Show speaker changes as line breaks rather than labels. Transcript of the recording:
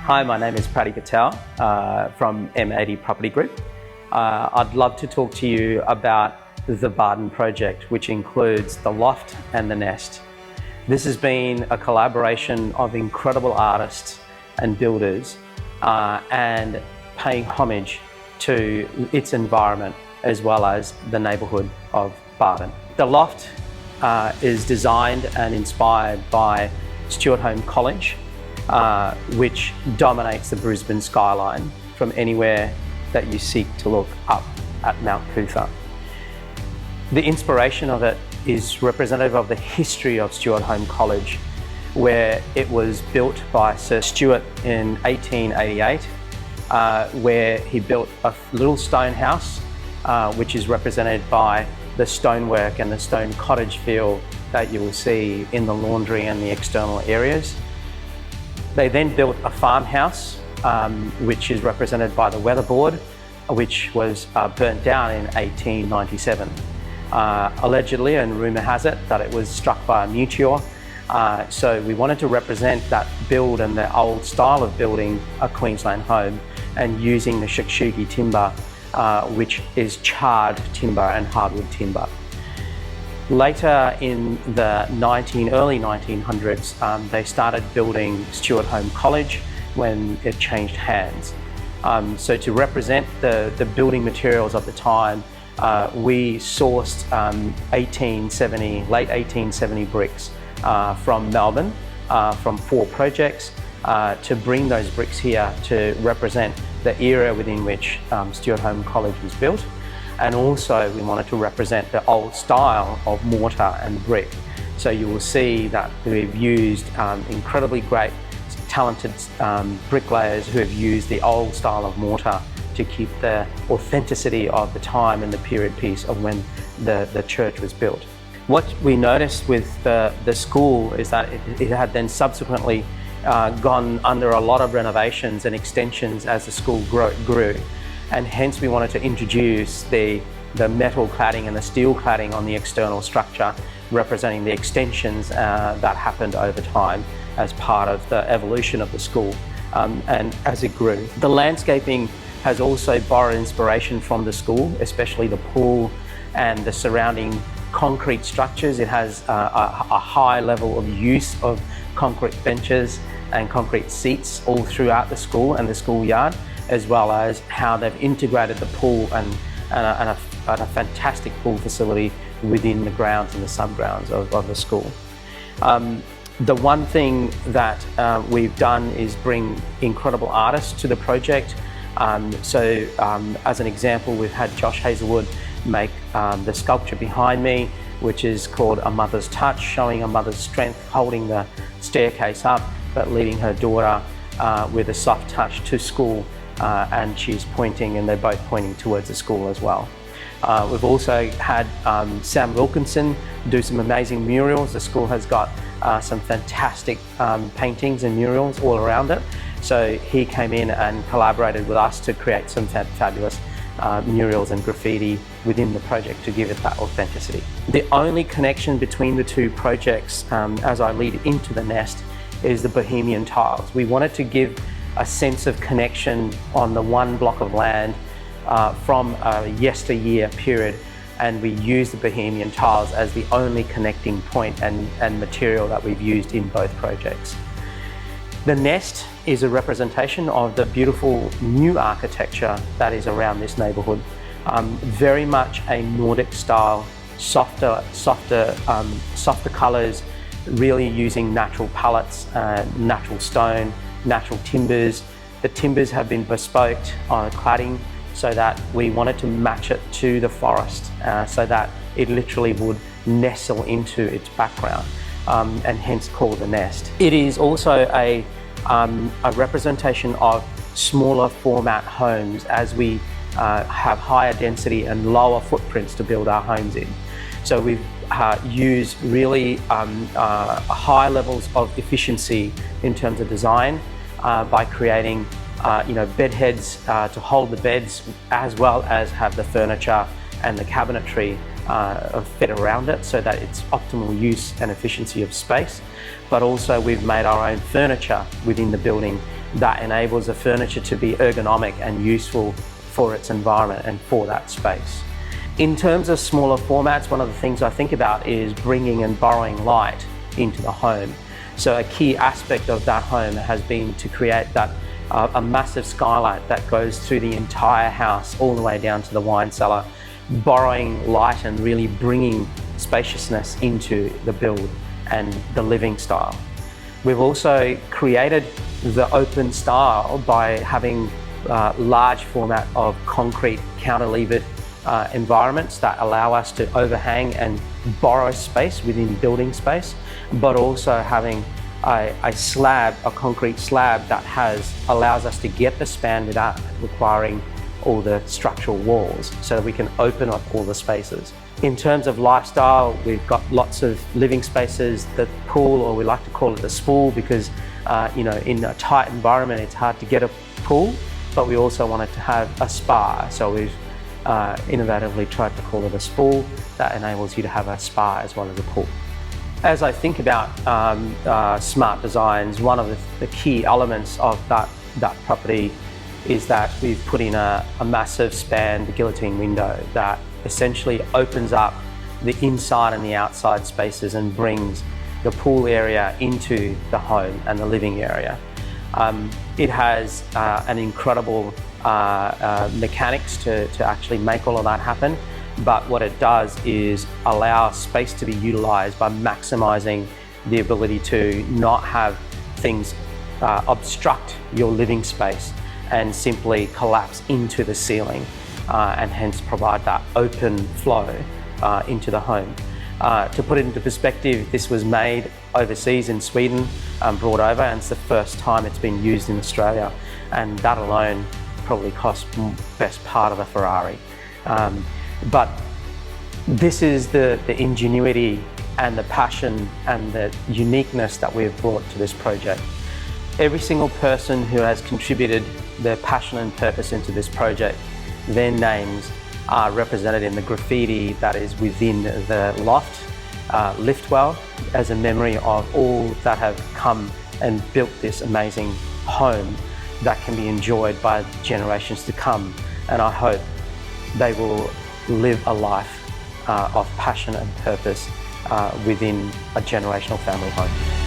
Hi, my name is Praty Patel from M80 Property Group. I'd love to talk to you about the Bardon project, which includes the Loft and the Nest. This has been a collaboration of incredible artists and builders and paying homage to its environment as well as the neighbourhood of Bardon. The Loft is designed and inspired by Stuart Home College, which dominates the Brisbane skyline from anywhere that you seek to look up at Mount Coot-tha. The inspiration of it is representative of the history of Stuart Home College, where it was built by Sir Stuart in 1888, where he built a little stone house, which is represented by the stonework and the stone cottage feel that you will see in the laundry and the external areas. They then built a farmhouse, which is represented by the weatherboard, which was burnt down in 1897. Allegedly, and rumour has it, that it was struck by a meteor. So we wanted to represent that build and the old style of building a Queensland home and using the shakshuki timber, which is charred timber and hardwood timber. Later in the early 1900s, they started building Stuart Home College when it changed hands. So to represent the building materials of the time, we sourced late 1870 bricks from Melbourne, from 4 projects, to bring those bricks here to represent the era within which Stuart Home College was built. And also we wanted to represent the old style of mortar and brick. So you will see that we've used incredibly great, talented bricklayers who have used the old style of mortar to keep the authenticity of the time and the period piece of when the church was built. What we noticed with the school is that it had then subsequently gone under a lot of renovations and extensions as the school grew. And hence we wanted to introduce the metal cladding and the steel cladding on the external structure, representing the extensions that happened over time as part of the evolution of the school and as it grew. The landscaping has also borrowed inspiration from the school, especially the pool and the surrounding concrete structures. It has a high level of use of concrete benches and concrete seats all throughout the school and the schoolyard, as well as how they've integrated the pool and a fantastic pool facility within the grounds and the sub-grounds of the school. The one thing that we've done is bring incredible artists to the project. As an example, we've had Josh Hazelwood make the sculpture behind me, which is called A Mother's Touch, showing a mother's strength, holding the staircase up, but leading her daughter with a soft touch to school, and she's pointing, and they're both pointing towards the school as well. We've also had Sam Wilkinson do some amazing murals. The school has got some fantastic paintings and murals all around it. So he came in and collaborated with us to create some fabulous murals and graffiti within the project to give it that authenticity. The only connection between the two projects, as I lead into the Nest, is the Bohemian tiles. We wanted to give a sense of connection on the one block of land from a yesteryear period, and we use the Bohemian tiles as the only connecting point and material that we've used in both projects. The Nest is a representation of the beautiful new architecture that is around this neighbourhood. Very much a Nordic style, softer colours, really using natural palettes, natural stone, natural timbers. The timbers have been bespoke on cladding so that we wanted to match it to the forest, so that it literally would nestle into its background, and hence called the Nest. It is also a representation of smaller format homes as we have higher density and lower footprints to build our homes in. So we've used really high levels of efficiency in terms of design by creating bed heads to hold the beds, as well as have the furniture and the cabinetry fit around it so that it's optimal use and efficiency of space. But also we've made our own furniture within the building, that enables the furniture to be ergonomic and useful for its environment and for that space. In terms of smaller formats, one of the things I think about is bringing and borrowing light into the home. So a key aspect of that home has been to create that a massive skylight that goes through the entire house all the way down to the wine cellar, borrowing light and really bringing spaciousness into the build and the living style. We've also created the open style by having large format of concrete counterlevered environments that allow us to overhang and borrow space within building space, but also having a concrete slab that allows us to get the span without requiring all the structural walls, so that we can open up all the spaces. In terms of lifestyle, we've got lots of living spaces. The pool, or we like to call it the spool, because in a tight environment it's hard to get a pool, but we also wanted to have a spa, so we've innovatively tried to call it a spool that enables you to have a spa as well as a pool. As I think about smart designs, one of the key elements of that property is that we've put in a massive span, the guillotine window, that essentially opens up the inside and the outside spaces and brings the pool area into the home and the living area. It has an incredible mechanics to actually make all of that happen, but what it does is allow space to be utilized by maximizing the ability to not have things obstruct your living space and simply collapse into the ceiling, and hence provide that open flow into the home. To put it into perspective, this was made overseas in Sweden, brought over, and it's the first time it's been used in Australia, and that alone probably cost best part of a Ferrari. But this is the ingenuity and the passion and the uniqueness that we've brought to this project. Every single person who has contributed their passion and purpose into this project, their names are represented in the graffiti that is within the loft lift well, as a memory of all that have come and built this amazing home that can be enjoyed by generations to come. And I hope they will live a life of passion and purpose within a generational family home.